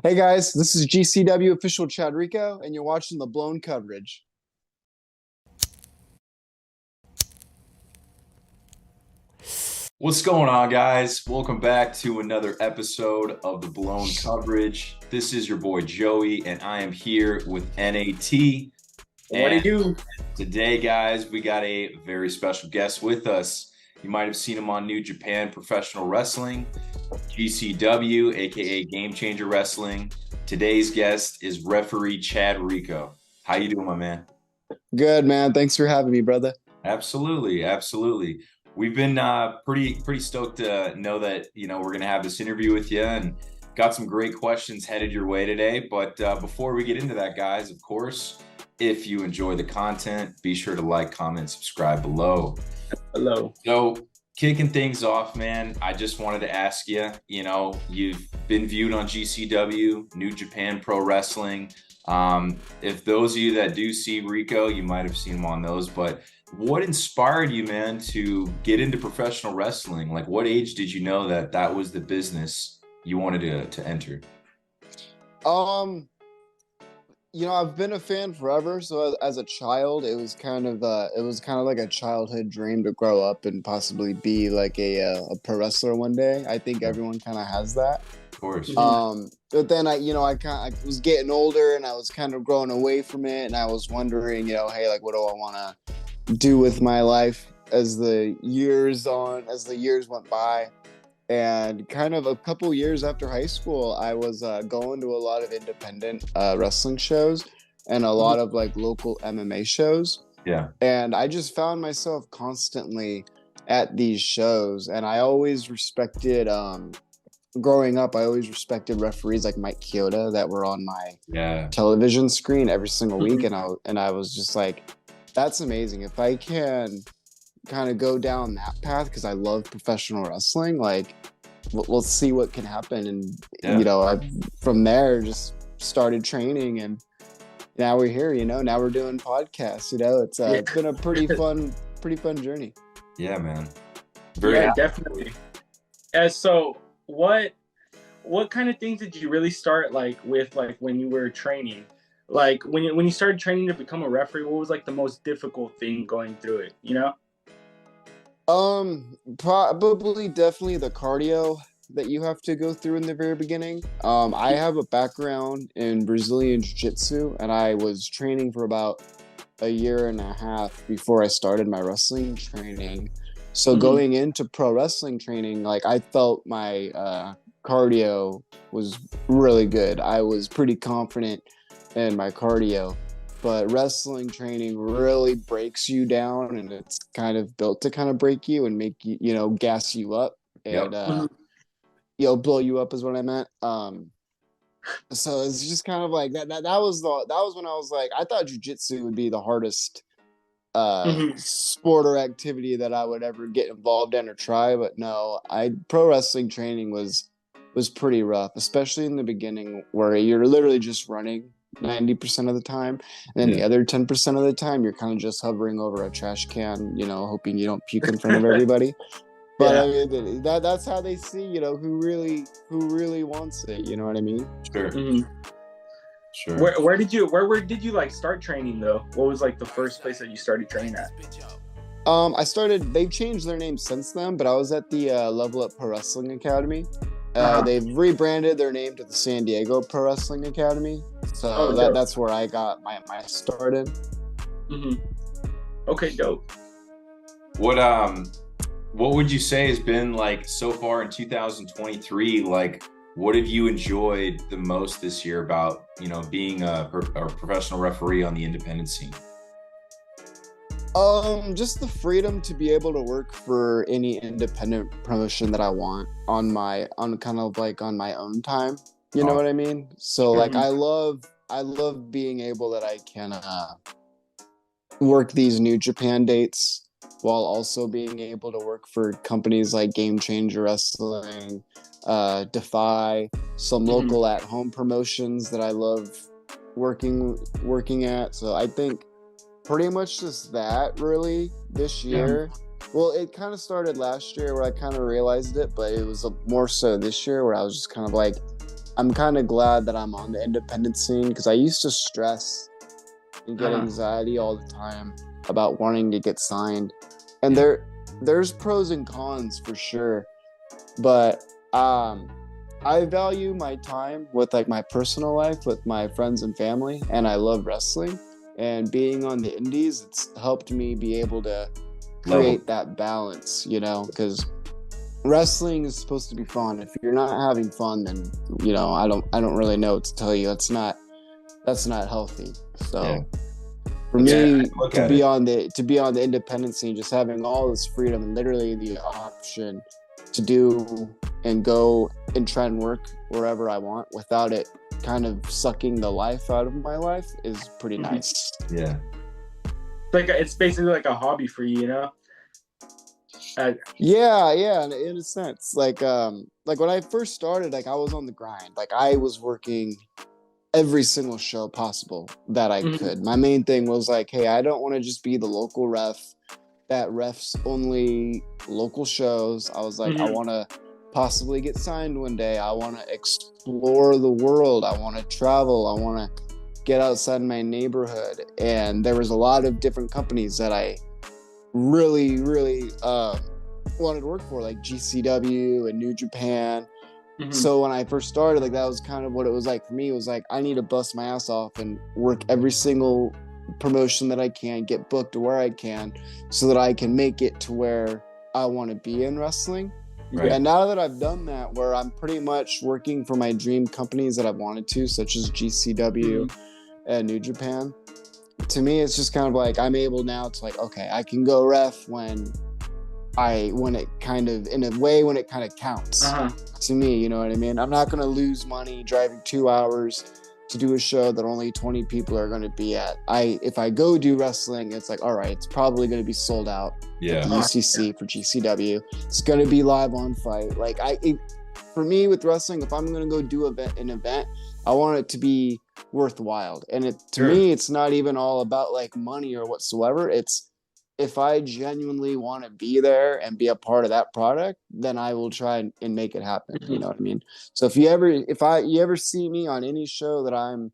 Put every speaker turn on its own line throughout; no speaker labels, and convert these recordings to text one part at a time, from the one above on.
Hey guys, this is GCW official Chad Rico, and you're watching the Blown coverage.
What's going on, guys? Welcome back to another episode of the Blown coverage. This is your boy Joey, and I am here with NAT.
What do
And
you do?
today, guys, we got a very special guest with us. You might have seen him on New Japan Professional Wrestling, GCW, aka Game Changer Wrestling. Today's guest is referee Chad Rico. How you doing, my man?
Good man, thanks for having me, brother.
Absolutely, absolutely. We've been pretty stoked to know that we're gonna have this interview with you, and got some great questions headed your way today. But before we get into that, guys, of course, if you enjoy the content, be sure to like, comment, subscribe below.
Hello.
So, kicking things off, man, I just wanted to ask you. You've been viewed on GCW, New Japan Pro Wrestling. If those of you that do see Rico, you might have seen him on those, but what inspired you, man, to get into professional wrestling? Like, what age did you know that that was the business you wanted to enter?
I've been a fan forever. So as a child, it was kind of like a childhood dream to grow up and possibly be like a pro wrestler one day. I think everyone kind of has that.
Of course.
But then I was getting older and I was kind of growing away from it, and I was wondering, hey, like, what do I want to do with my life as the years went by. And kind of a couple years after high school, I was going to a lot of independent wrestling shows and a lot of like local MMA shows.
Yeah.
And I just found myself constantly at these shows. And I always respected, growing up, I always respected referees like Mike Chioda that were on my television screen every single week. And I was just like, that's amazing. If I can kind of go down that path, because I love professional wrestling, like we'll see what can happen. And I from there just started training, and now we're here. Now we're doing podcasts. It's been a pretty fun journey.
Yeah, man.
Definitely. So what kind of things did you really start with when you were training? Like when you started training to become a referee, what was like the most difficult thing going through it,
Probably definitely the cardio that you have to go through in the very beginning. I have a background in Brazilian Jiu-Jitsu, and I was training for about a year and a half before I started my wrestling training. So going into pro wrestling training, like, I felt my cardio was really good. I was pretty confident in my cardio. But wrestling training really breaks you down, and it's kind of built to kind of break you and make you, gas you up and, blow you up is what I meant. So it's just kind of like that was when I was like, I thought jiu-jitsu would be the hardest sport or activity that I would ever get involved in or try. But no, pro wrestling training was pretty rough, especially in the beginning where you're literally just running 90% of the time, and then the other 10% of the time you're kind of just hovering over a trash can, hoping you don't puke in front of everybody. But I mean, that's how they see, who really wants it. You know what I mean?
Sure.
Sure. Where did you like start training though? What was like the first place that you started training at?
They've changed their name since then, but I was at the Level Up Pro Wrestling Academy. They've rebranded their name to the San Diego Pro Wrestling Academy. So that's where I got my start in.
Okay, dope.
What would you say has been like so far in 2023? Like, what have you enjoyed the most this year about, being a professional referee on the independent scene?
Just the freedom to be able to work for any independent promotion that I want on my own time. You know what I mean? So like, I love being able that I can work these New Japan dates while also being able to work for companies like Game Changer Wrestling, Defy, some local at-home promotions that I love working at. So I think pretty much just that really this year. Well, it kind of started last year where I kind of realized it, but it was more so this year where I was just kind of like, I'm kind of glad that I'm on the independent scene, because I used to stress and get anxiety all the time about wanting to get signed. And there's pros and cons for sure, but I value my time with like my personal life with my friends and family, and I love wrestling. And being on the indies, it's helped me be able to create that balance, you know, because wrestling is supposed to be fun. If you're not having fun, then, you know, I don't really know what to tell you. That's not healthy. So for me to be on the independent scene, just having all this freedom and literally the option to do and go and try and work wherever I want without it kind of sucking the life out of my life is pretty nice.
Yeah.
Like it's basically like a hobby for you, you know?
Yeah, in a sense. Like when I first started, like I was on the grind. Like I was working every single show possible that I could. My main thing was like, hey, I don't want to just be the local ref that refs only local shows. I was like, I want to possibly get signed one day. I want to explore the world. I want to travel. I want to get outside my neighborhood. And there was a lot of different companies that I really wanted to work for, like GCW and New Japan. So when I first started, like that was kind of what it was like for me. It was like, I need to bust my ass off and work every single promotion that I can, get booked to where I can, so that I can make it to where I want to be in wrestling. Right. And now that I've done that, where I'm pretty much working for my dream companies that I've wanted to, such as GCW and New Japan, to me it's just kind of like I'm able now to like, okay, I can go ref when it kind of counts to me, you know what I mean? I'm not going to lose money driving 2 hours to do a show that only 20 people are going to be at. If I go do wrestling, it's like, all right, it's probably going to be sold out at the UCC for GCW. It's going to be live on Fight. Like for me with wrestling, if I'm going to go do an event, I want it to be worthwhile. And to me, it's not even all about like money or whatsoever. It's, if I genuinely want to be there and be a part of that product, then I will try and make it happen. You know what I mean? So if you ever see me on any show that I'm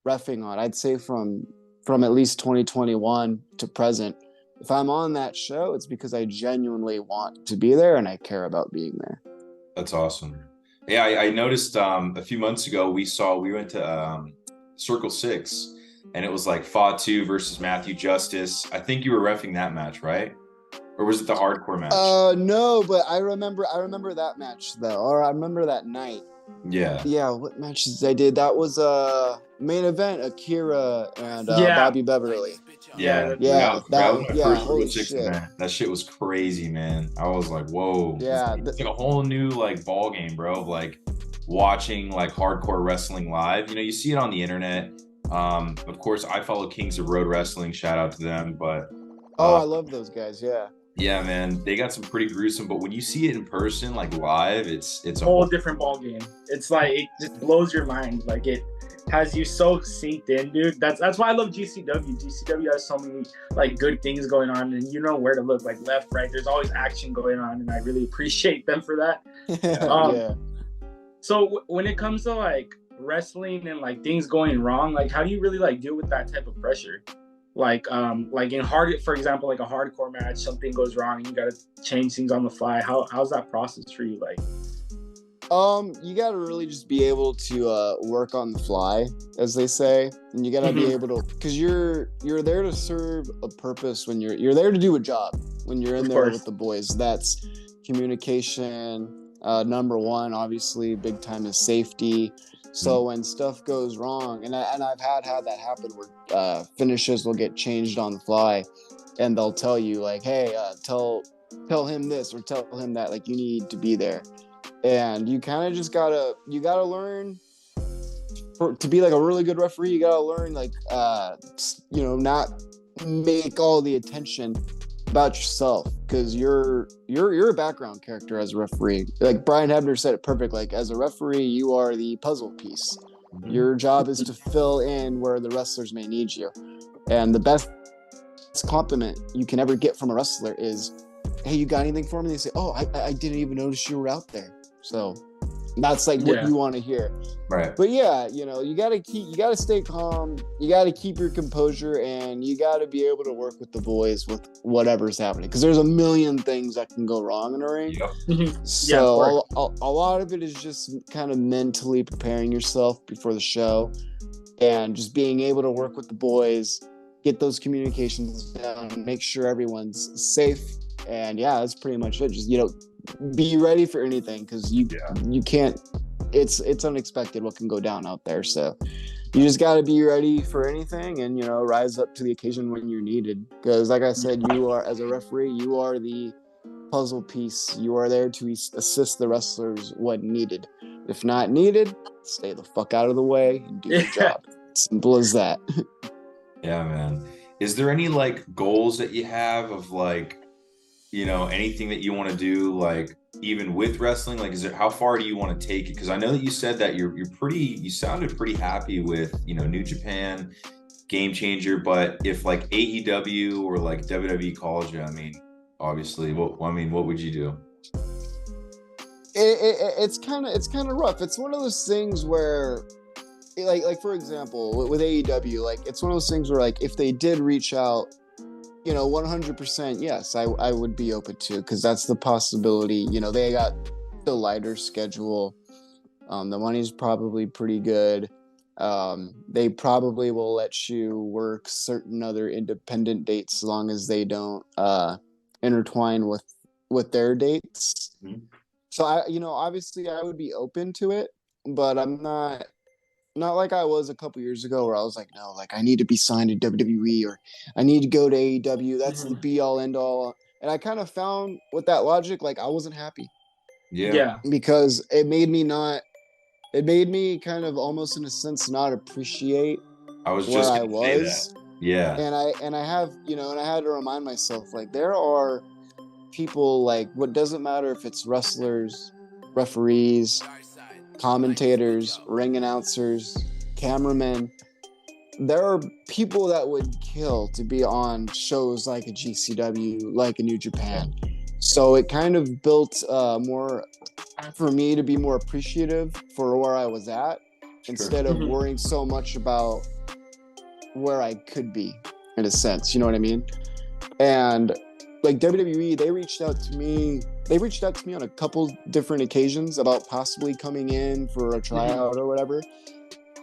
reffing on, I'd say from at least 2021 to present, if I'm on that show, it's because I genuinely want to be there and I care about being there.
That's awesome. Yeah, I noticed a few months ago we went to Circle 6. And it was like Fatu versus Matthew Justice. I think you were reffing that match, right? Or was it the hardcore match?
No, but I remember that match though, or I remember that night. Yeah. What matches I did? That was main event. Akira and Bobby Beverly.
Holy shit! Man. That shit was crazy, man. I was like, whoa.
Yeah,
it's like a whole new like ball game, bro. Of like watching like hardcore wrestling live. You know, you see it on the internet. Of course, I follow Kings of Road Wrestling. Shout out to them. But
I love those guys.
Yeah, man, they got some pretty gruesome. But when you see it in person, like live, it's a
whole different ball game. It's like it just blows your mind. Like it has you so synced in, dude. That's why I love GCW. GCW has so many like good things going on, and you know where to look. Like left, right. There's always action going on, and I really appreciate them for that. So when it comes to like wrestling and like things going wrong, like how do you really like deal with that type of pressure? Like in for example, like a hardcore match, something goes wrong and you gotta change things on the fly. How's that process for you like?
You gotta really just be able to work on the fly, as they say, and you gotta be able to, because you're there to serve a purpose. When you're there to do a job when you're in there with the boys. That's communication. Number one, obviously, big time is safety. So when stuff goes wrong, and I've had that happen where finishes will get changed on the fly, and they'll tell you like, hey, tell him this or tell him that, like you need to be there, and you kind of just gotta learn to be like a really good referee. You gotta learn like not make all the attention about yourself, because you're a background character as a referee. Like Brian Hebner said it perfect. Like as a referee, you are the puzzle piece. Your job is to fill in where the wrestlers may need you. And the best compliment you can ever get from a wrestler is, hey, you got anything for me? They say, oh, I didn't even notice you were out there. So That's like what you want to hear.
Right.
But yeah, you know, you gotta stay calm, you gotta keep your composure, and you gotta be able to work with the boys with whatever's happening. Because there's a million things that can go wrong in a ring.
Yep.
So a lot of it is just kind of mentally preparing yourself before the show and just being able to work with the boys, get those communications down, make sure everyone's safe. And yeah, that's pretty much it. Just, you know, be ready for anything, because you can't, it's unexpected what can go down out there. So you just got to be ready for anything, and, you know, rise up to the occasion when you're needed. Because like I said, you are, as a referee, you are the puzzle piece. You are there to assist the wrestlers when needed. If not needed, stay the fuck out of the way and do your job. Simple as that.
Yeah, man. Is there any like goals that you have of like, you know, anything that you want to do, like even with wrestling? Like, is there, how far do you want to take it? Because I know that you said that you sounded pretty happy with, you know, New Japan, Game Changer, but if like AEW or like WWE calls you, I mean, obviously, what would you do?
It's kind of rough. It's one of those things where, like for example, with AEW, like it's one of those things where, like, if they did reach out, you know, 100%, yes, I would be open to, because that's the possibility. You know, they got the lighter schedule. The money's probably pretty good. They probably will let you work certain other independent dates as long as they don't intertwine with their dates.
Mm-hmm.
So obviously I would be open to it, but I'm not like I was a couple years ago, where I was like, no, like I need to be signed to WWE, or I need to go to AEW. That's the be all end all. And I kind of found with that logic, like I wasn't happy.
Yeah.
Because it made me kind of almost in a sense not appreciate where I was.
Yeah.
And I have, you know, and I had to remind myself, like, there are people, like, what doesn't matter if it's wrestlers, referees, commentators, ring announcers, cameramen. There are people that would kill to be on shows like a GCW, like a New Japan. So it kind of built more for me to be more appreciative for where I was at, instead of worrying so much about where I could be, in a sense. You know what I mean? And like WWE, they reached out to me on a couple different occasions about possibly coming in for a tryout or whatever,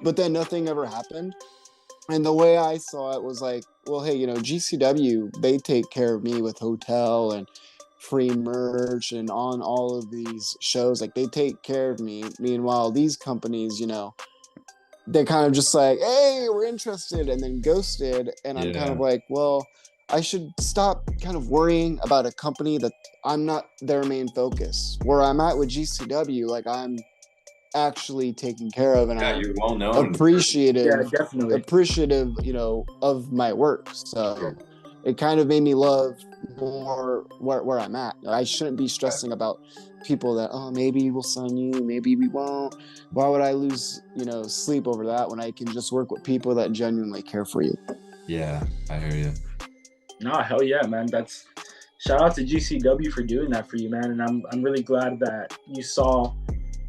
but then nothing ever happened. And the way I saw it was like, well, hey, you know, GCW, they take care of me with hotel and free merch and on all of these shows. Like, they take care of me. Meanwhile, these companies, you know, they're kind of just like, hey, we're interested, and then ghosted. And I'm kind of like, well, I should stop kind of worrying about a company that I'm not their main focus. Where I'm at with GCW, like, I'm actually taken care of, and
you're well known.
Appreciative,
definitely.
you know, of my work. So it kind of made me love more where I'm at. I shouldn't be stressing about people that, oh, maybe we'll sign you, maybe we won't. Why would I lose, you know, sleep over that when I can just work with people that genuinely care for you?
Yeah, I hear you.
No, hell yeah, man. That's shout out to GCW for doing that for you, man. And I'm really glad that you saw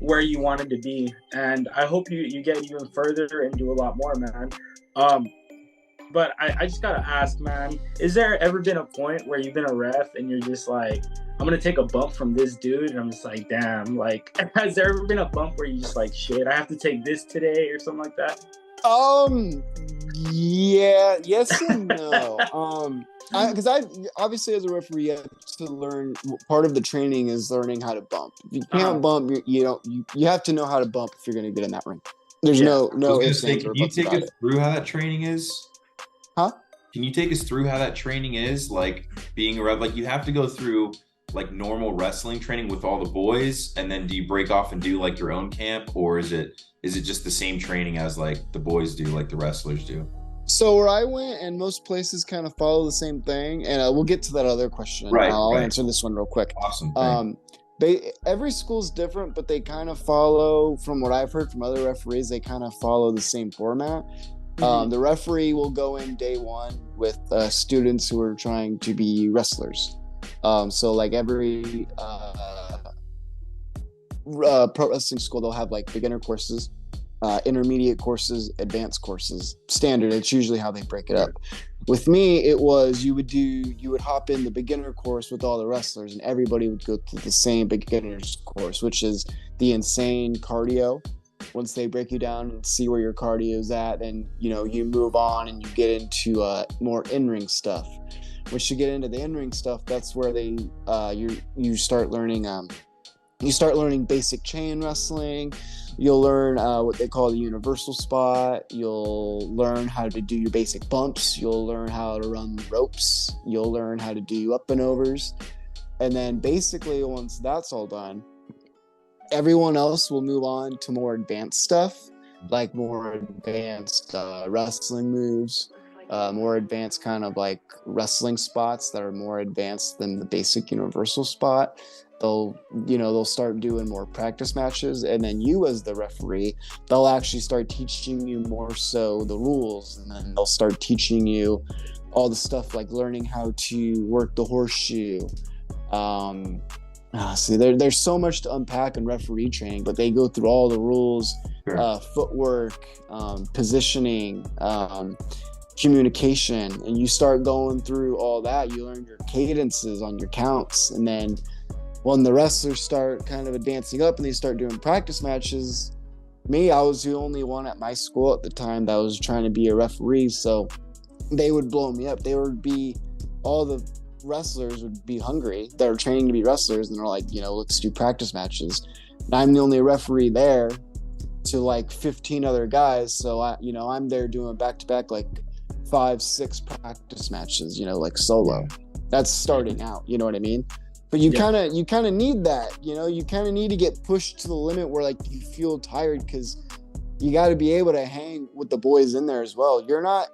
where you wanted to be, and I hope you get even further and do a lot more, man. But I just gotta ask, man, is there ever been a point where you've been a ref and you're just like, I'm gonna take a bump from this dude, and I'm just like, damn, like, has there ever been a bump where you just like, shit, I have to take this today or something like that?
Yeah, yes and no. Because I obviously, as a referee, you have to learn. Part of the training is learning how to bump. If you can't bump, you have to know how to bump if you're going to get in that ring. There's no ifs, ands, or buts about it. Can you take us
through how that training is?
Huh?
Can you take us through how that training is? Like, being a ref, like, you have to go through like normal wrestling training with all the boys, and then do you break off and do like your own camp, or is it just the same training as like the boys do, like the wrestlers do?
So where I went, and most places kind of follow the same thing, and we'll get to that other question. I'll answer this one real quick.
Awesome.
Every school's different, but they kind of follow, from what I've heard from other referees, they kind of follow the same format. The referee will go in day one with students who are trying to be wrestlers. So like every pro wrestling school, they'll have like beginner courses, intermediate courses, advanced courses, standard. It's usually how they break it up. With me, it was you would hop in the beginner course with all the wrestlers, and everybody would go through the same beginner's course, which is the insane cardio. Once they break you down and see where your cardio is at, and you move on and you get into more in-ring stuff. Once you get into the in-ring stuff, that's where you start learning basic chain wrestling. You'll learn what they call the universal spot. You'll learn how to do your basic bumps. You'll learn how to run the ropes. You'll learn how to do up and overs. And then basically once that's all done, everyone else will move on to more advanced stuff, like more advanced wrestling moves, more advanced kind of like wrestling spots that are more advanced than the basic universal spot. They'll start doing more practice matches, and then you as the referee, they'll actually start teaching you more so the rules, and then they'll start teaching you all the stuff like learning how to work the horseshoe. There's so much to unpack in referee training, but they go through all the rules, footwork, positioning, communication, and you start going through all that. You learn your cadences on your counts, and then when the wrestlers start kind of advancing up and they start doing practice matches, I was the only one at my school at the time that was trying to be a referee, so they would blow me up. All the wrestlers would be hungry. They're training to be wrestlers, and they're like, let's do practice matches. And I'm the only referee there to like 15 other guys, so I'm there doing back-to-back like 5-6 practice matches, like solo. That's starting out, you know what I mean? But you kind of need that, you kind of need to get pushed to the limit where like you feel tired, because you got to be able to hang with the boys in there as well.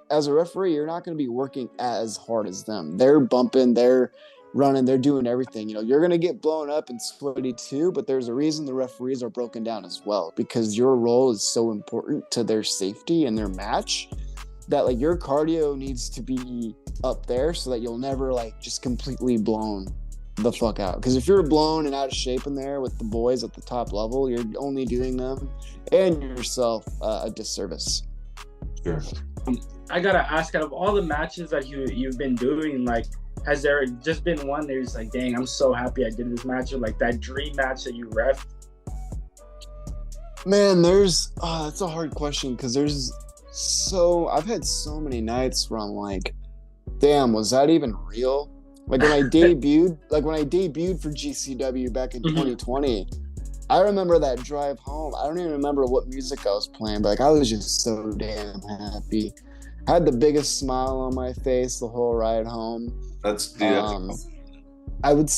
As a referee, you're not going to be working as hard as them. They're bumping, they're running, they're doing everything. You're going to get blown up and sweaty too, but there's a reason the referees are broken down as well, because your role is so important to their safety and their match that like your cardio needs to be up there so that you'll never like just completely blown the fuck out. Because if you're blown and out of shape in there with the boys at the top level, you're only doing them and yourself a disservice.
Sure.
I gotta ask, out of all the matches that you've been doing, like, has there just been one that you're just like, dang, I'm so happy I did this match, or like that dream match that you ref?
Man, that's a hard question, because I've had so many nights where I'm like, damn, was that even real? Like when I debuted for GCW back in 2020, I remember that drive home. I don't even remember what music I was playing, but like I was just so damn happy. I had the biggest smile on my face the whole ride home.
That's
I would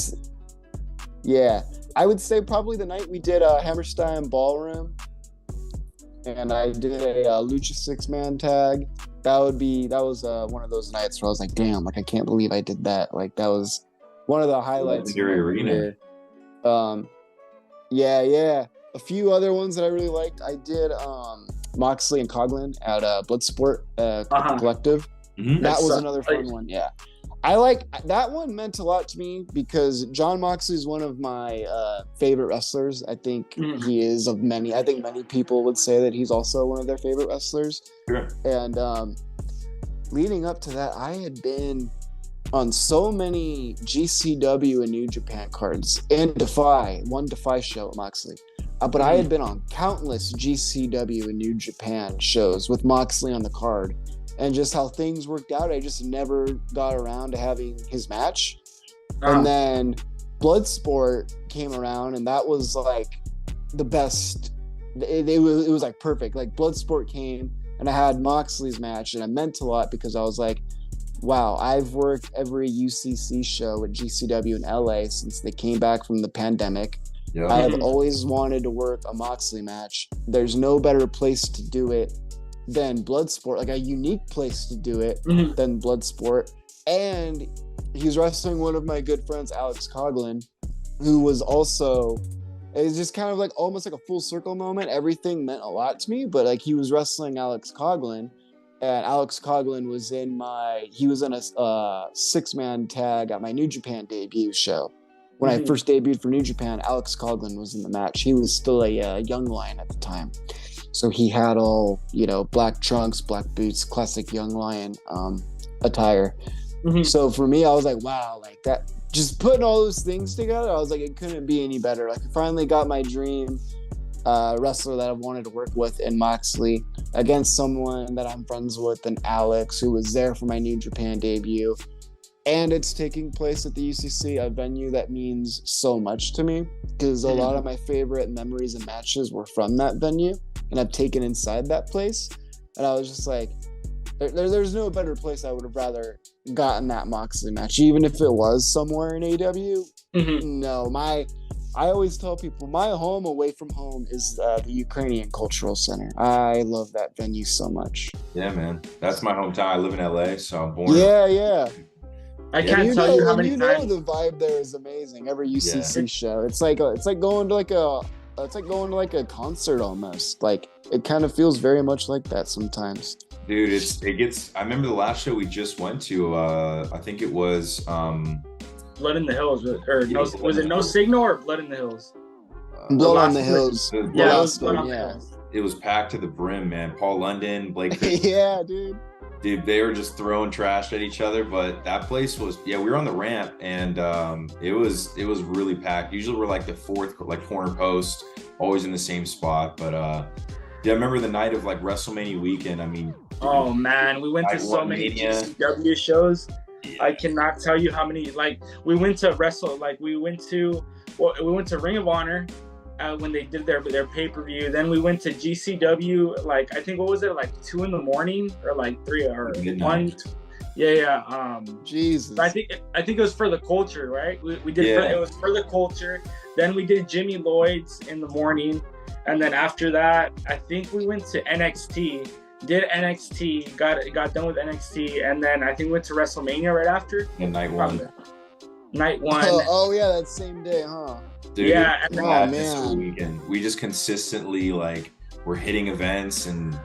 say probably the night we did Hammerstein Ballroom, and I did a Lucha 6-man tag. That was one of those nights where I was like, damn, like I can't believe I did that. Like that was one of the highlights of my career. Yeah. A few other ones that I really liked. I did Moxley and Coughlin at Bloodsport Collective.
Mm-hmm.
That was another fun one. Yeah. I like that one. Meant a lot to me because Jon Moxley is one of my favorite wrestlers. I think he is of many. I think many people would say that he's also one of their favorite wrestlers.
Sure.
And leading up to that, I had been on so many GCW and New Japan cards and one Defy show at Moxley. But I had been on countless GCW and New Japan shows with Moxley on the card. And just how things worked out, I just never got around to having his match. And then Bloodsport came around, and that was like the best. It was like perfect. Like Bloodsport came, and I had Moxley's match, and it meant a lot because I was like, wow, I've worked every UCC show at GCW in LA since they came back from the pandemic. Yep. I have always wanted to work a Moxley match. There's no better place to do it than Bloodsport, like a unique place to do it than Bloodsport. And he was wrestling one of my good friends, Alex Coughlin, who was also, it was just kind of like almost like a full circle moment. Everything meant a lot to me, but like he was wrestling Alex Coughlin, and Alex Coughlin was in he was in a 6-man tag at my New Japan debut show when I first debuted for New Japan, Alex Coughlin was in the match. He was still a young lion at the time. So he had all, black trunks, black boots, classic young lion attire. So for me, I was like, wow, like that, just putting all those things together, I was like, it couldn't be any better. Like I finally got my dream wrestler that I wanted to work with in Moxley against someone that I'm friends with, and Alex, who was there for my New Japan debut. And it's taking place at the UCC, a venue that means so much to me because a lot of my favorite memories and matches were from that venue, and I've taken inside that place. And I was just like, there's no better place I would have rather gotten that Moxley match, even if it was somewhere in AW. No, I always tell people my home away from home is the Ukrainian Cultural Center. I love that venue so much.
Yeah, man, that's my hometown. I live in LA, so I'm born.
Yeah.
I can't tell you how many times.
The vibe there is amazing. Every UCC show, it's like going to like a concert almost. Like it kind of feels very much like that sometimes.
Dude, it gets. I remember the last show we just went to. I think it was
Blood in the Hills, was it No Signal or Blood in the Hills?
Blood on the Hills.
It was Blood on the Hills.
It was packed to the brim, man. Paul London, Blake.
Yeah, dude.
Dude, they were just throwing trash at each other, but that place was, we were on the ramp, and it was really packed. Usually we're like the fourth, like corner post, always in the same spot. But I remember the night of like WrestleMania weekend. I mean,
oh man, we went to so many GCW shows. I cannot tell you how many. Like we went to Ring of Honor. When they did their pay-per-view, then we went to GCW, like I think, what was it, like 2 a.m. or like 3 or 1?
Jesus.
I think it was for the culture, right? We did it was for the culture. Then we did Jimmy Lloyd's in the morning, and then after that I think we went to NXT, did NXT, got done with NXT, and then I think we went to WrestleMania right after.
And night one.
Oh yeah, that same day, huh?
Dude,
yeah, and
this weekend we just consistently we're hitting events, and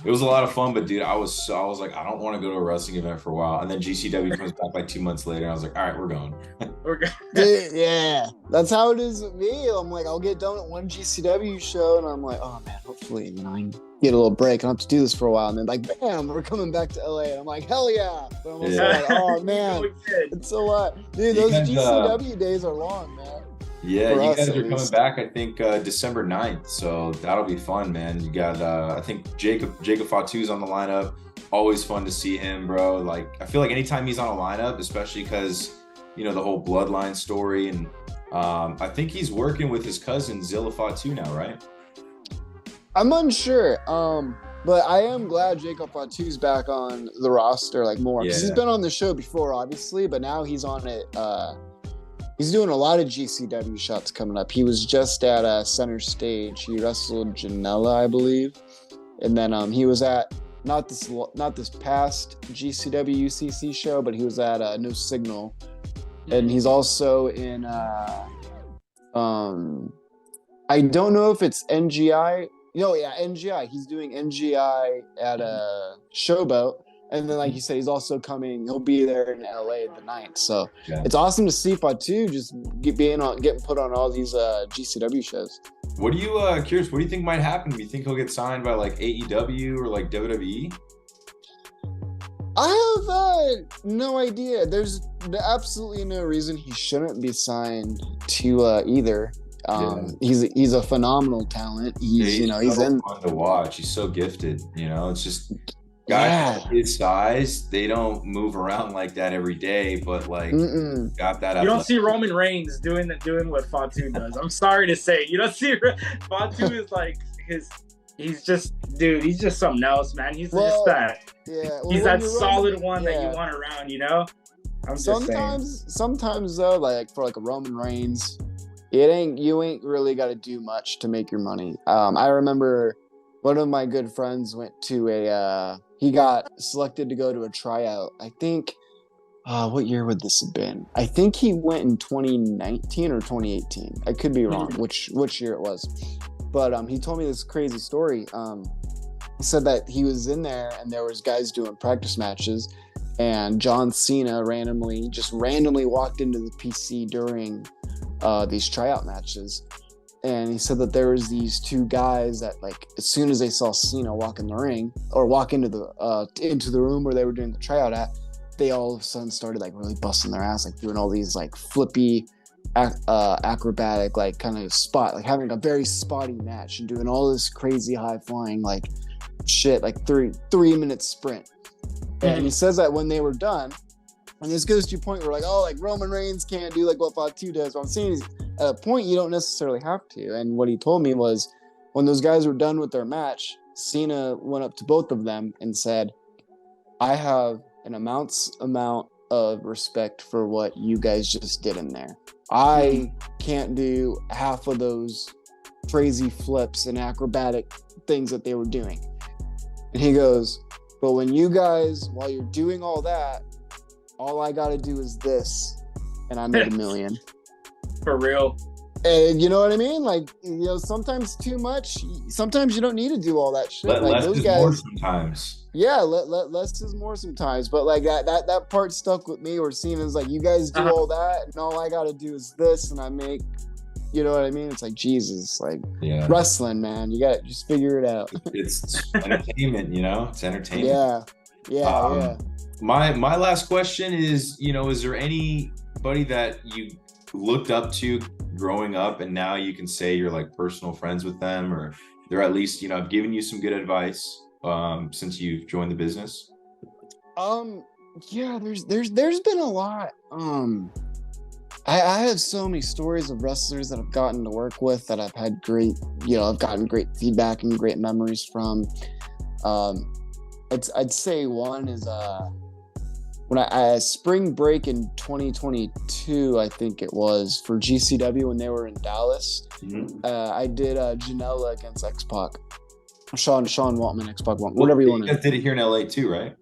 it was a lot of fun. But dude, I was like, I don't want to go to a wrestling event for a while, and then GCW comes back like 2 months later, and I was like, all right, we're going.
Dude, yeah, that's how it is with me. I'm like, I'll get done at one GCW show, and I'm like, oh man, hopefully I can get a little break. I don't have to do this for a while, and then like, bam, we're coming back to LA, and I'm like, hell yeah! But I'm also like, oh man, it's a lot, dude. Those GCW days are long, man.
Yeah, you guys are coming back, I think, December 9th, so that'll be fun, man. You got, I think, Jacob Fatu's on the lineup. Always fun to see him, bro. Like, I feel like anytime he's on a lineup, especially because, the whole bloodline story, and I think he's working with his cousin, Zilla Fatu now, right?
I'm unsure, but I am glad Jacob Fatu's back on the roster, like, more. Because he's been on the show before, obviously, but now he's on it, he's doing a lot of GCW shots coming up. He was just at Center Stage. He wrestled Janela, I believe. And then he was at not this past GCW UCC show, but he was at No Signal. And he's also in I don't know if it's NGI. NGI. He's doing NGI at Showboat. And then, like you said, he's also coming. He'll be there in LA the 9th. So it's awesome to see Fatu just getting put on all these GCW shows.
What are you curious? What do you think might happen? Do you think he'll get signed by like AEW or like WWE?
I have no idea. There's absolutely no reason he shouldn't be signed to either. He's a phenomenal talent. He's fun
to watch. He's so gifted. It's just. Guys his size, they don't move around like that every day, but got that.
You don't see Roman Reigns doing what Fatu does. I'm sorry to say, you don't see Fatu is like he's just something else, man. He's just that. Yeah, he's that solid one that you want around,
Sometimes though, like for like a Roman Reigns, you ain't really got to do much to make your money. I remember one of my good friends went to he got selected to go to a tryout. I think, what year would this have been? I think he went in 2019 or 2018. I could be wrong which year it was. But he told me this crazy story. He said that he was in there and there was guys doing practice matches, and John Cena randomly walked into the PC during these tryout matches. And he said that there was these two guys that, like, as soon as they saw Cena walk in the ring or walk into the room where they were doing the tryout at, they all of a sudden started like really busting their ass, like doing all these like flippy, acrobatic, like kind of spot, like having a very spotty match and doing all this crazy high flying like shit, like 3-minute sprint. And he says that when they were done, and this goes to your point where like, oh, like Roman Reigns can't do like what Fatu does. What I'm saying is, at a point you don't necessarily have to. And what he told me was, when those guys were done with their match, Cena went up to both of them and said, I have an immense amount of respect for what you guys just did in there. I can't do half of those crazy flips and acrobatic things that they were doing. And he goes, but when you guys, while you're doing all that, all I got to do is this, and I made $1 million.
For real.
And you know what I mean? Like, you know, sometimes too much. Sometimes you don't need to do all that shit. Like
less
those
is
guys,
more sometimes.
Yeah, less is more sometimes. But like that part stuck with me. Where Cena's like, you guys do all that, and all I got to do is this, and I make. You know what I mean? It's like, Jesus, like wrestling, man. You got to just figure it out.
It's entertainment, you know. It's entertainment.
Yeah.
My last question is, you know, is there anybody that you looked up to growing up and now you can say you're like personal friends with them, or they're at least, you know, giving you some good advice since you've joined the business?
Yeah, there's been a lot. I have so many stories of wrestlers that I've gotten to work with that I've had I've gotten great feedback and great memories from. I'd say one is when I spring break in 2022, I think it was, for GCW when they were in Dallas. I did Janela against X-Pac. Sean Waltman, X-Pac Waltman, whatever you want to.
You guys did it here in LA too, right?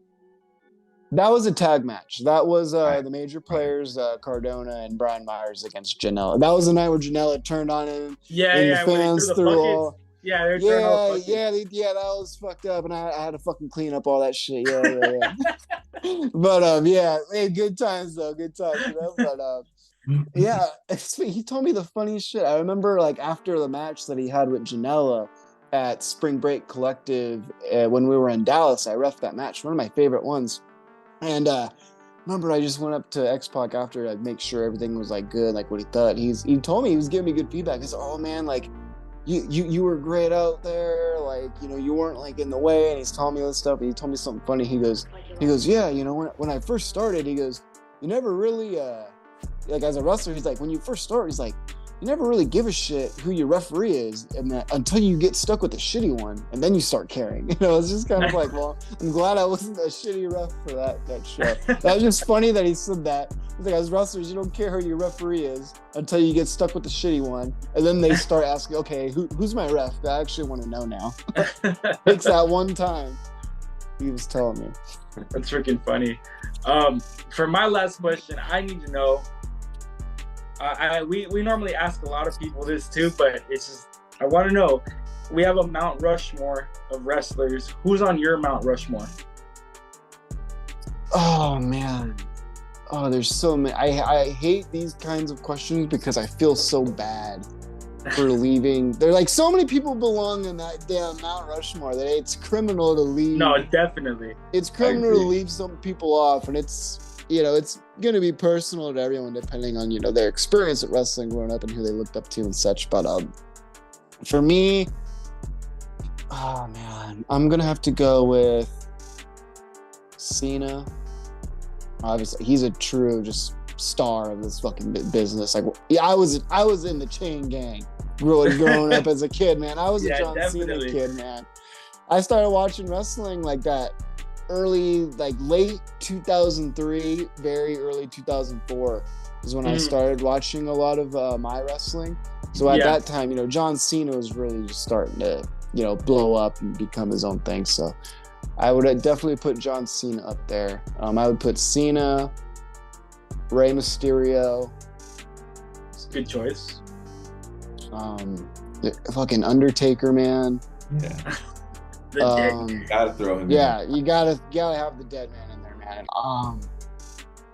That was a tag match. That was the major players, Cardona and Brian Myers against Janela. That was the night where Janela turned on him.
The fans threw all.
Yeah, that was fucked up, and I had to fucking clean up all that shit. Yeah. But hey, good times though, good times. You know? But he told me the funniest shit. I remember like after the match that he had with Janela at Spring Break Collective when we were in Dallas, I reffed that match, one of my favorite ones. And remember, I just went up to X-Pac after to make sure everything was like good, like what he thought. He told me, he was giving me good feedback. He said, "Oh man, like you were great out there, like, you know, you weren't like in the way." And he's telling me all this stuff. And he told me something funny. He goes, "Yeah, you know, when I first started," he goes, "you never really like as a wrestler," he's like, "when you first start, he's like, you never really give a shit who your referee is, and that until you get stuck with the shitty one, and then you start caring." You know, it's just kind of like, well, I'm glad I wasn't a shitty ref for that show. That was just funny that he said that. He's like, as wrestlers, you don't care who your referee is until you get stuck with the shitty one, and then they start asking, okay, who's my ref? I actually want to know now. Takes that one time. He was telling me.
That's freaking funny. For my last question, I need to know. We normally ask a lot of people this too, but it's just, I want to know, we have a Mount Rushmore of wrestlers. Who's on your Mount Rushmore?
Oh man. Oh, there's so many. I hate these kinds of questions because I feel so bad for leaving. They're like, so many people belong in that damn Mount Rushmore that it's criminal to leave.
No, definitely.
It's criminal to leave some people off, and it's, you know, it's going to be personal to everyone depending on, you know, their experience at wrestling growing up and who they looked up to and such. But for me, oh man, I'm going to have to go with Cena. Obviously, he's a true just star of this fucking business. Like, yeah, I was in the Chain Gang growing up as a kid, man. I was a John Cena kid, man. I started watching wrestling like that late 2003, very early 2004 is when I started watching a lot of my wrestling. So at that time, you know, John Cena was really just starting to, you know, blow up and become his own thing. So I would definitely put John Cena up there. I would put Cena, Rey Mysterio.
Good choice.
The fucking Undertaker, man.
Yeah. You gotta throw him in.
You gotta have the dead man in there, man.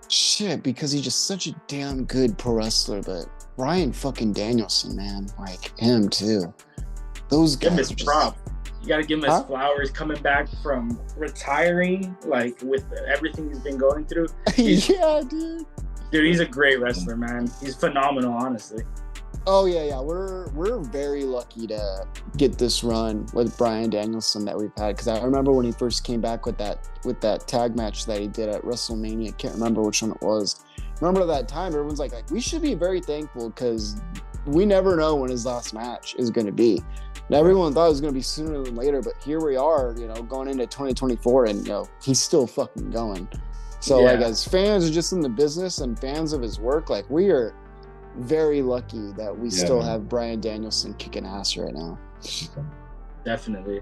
Shit, because he's just such a damn good pro wrestler. But Bryan fucking Danielson, man, like him too. Those
Give him
guys.
his prop. You got to give him his flowers coming back from retiring, like with everything he's been going through.
Yeah, dude.
Dude, he's a great wrestler, man. He's phenomenal, honestly.
Oh yeah. We're very lucky to get this run with Bryan Danielson that we've had. Because I remember when he first came back with that tag match that he did at WrestleMania. I can't remember which one it was. Remember that time, everyone's like we should be very thankful because we never know when his last match is going to be. And everyone thought it was going to be sooner than later, but here we are, going into 2024, and he's still fucking going. So like as fans are just in the business and fans of his work, like we are very lucky that we still have Bryan Danielson kicking ass right now.
Definitely.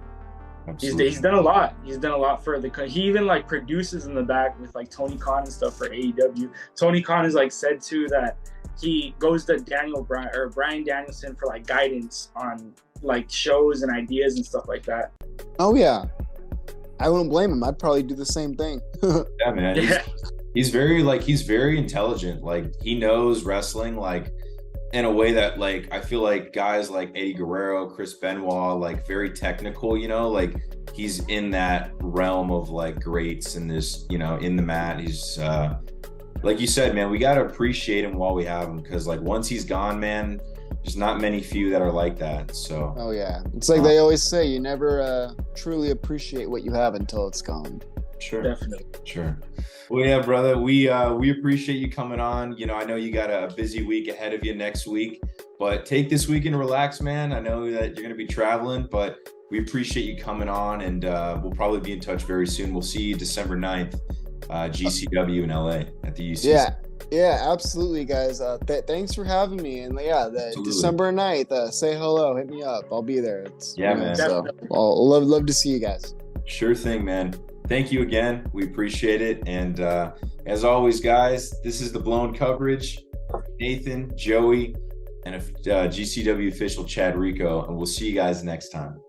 Absolutely.
He's done a lot. He's done a lot for the. He even like produces in the back with like Tony Khan and stuff for AEW. Tony Khan has like said too that he goes to Bryan Danielson for like guidance on like shows and ideas and stuff like that.
Oh yeah, I wouldn't blame him. I'd probably do the same thing.
Yeah, man. He's very intelligent. Like he knows wrestling like in a way that like I feel like guys like Eddie Guerrero, Chris Benoit, like very technical, like he's in that realm of like greats in this, in the mat. He's like you said, man, we got to appreciate him while we have him, because like once he's gone, man, there's not many few that are like that. So
oh yeah, it's like they always say, you never truly appreciate what you have until it's gone.
Sure,
definitely.
Sure. Well, yeah, brother, we appreciate you coming on. I know you got a busy week ahead of you next week, but take this week and relax, man. I know that you're going to be traveling, but we appreciate you coming on, and we'll probably be in touch very soon. We'll see you December 9th, GCW in LA at the UCC.
Yeah, absolutely, guys. Thanks for having me. And December 9th, say hello, hit me up. I'll be there.
Man.
So I'll love to see you guys.
Sure thing, man. Thank you again. We appreciate it. And as always, guys, this is the Blown Coverage. Nathan, Joey, and GCW official Chad Rico. And we'll see you guys next time.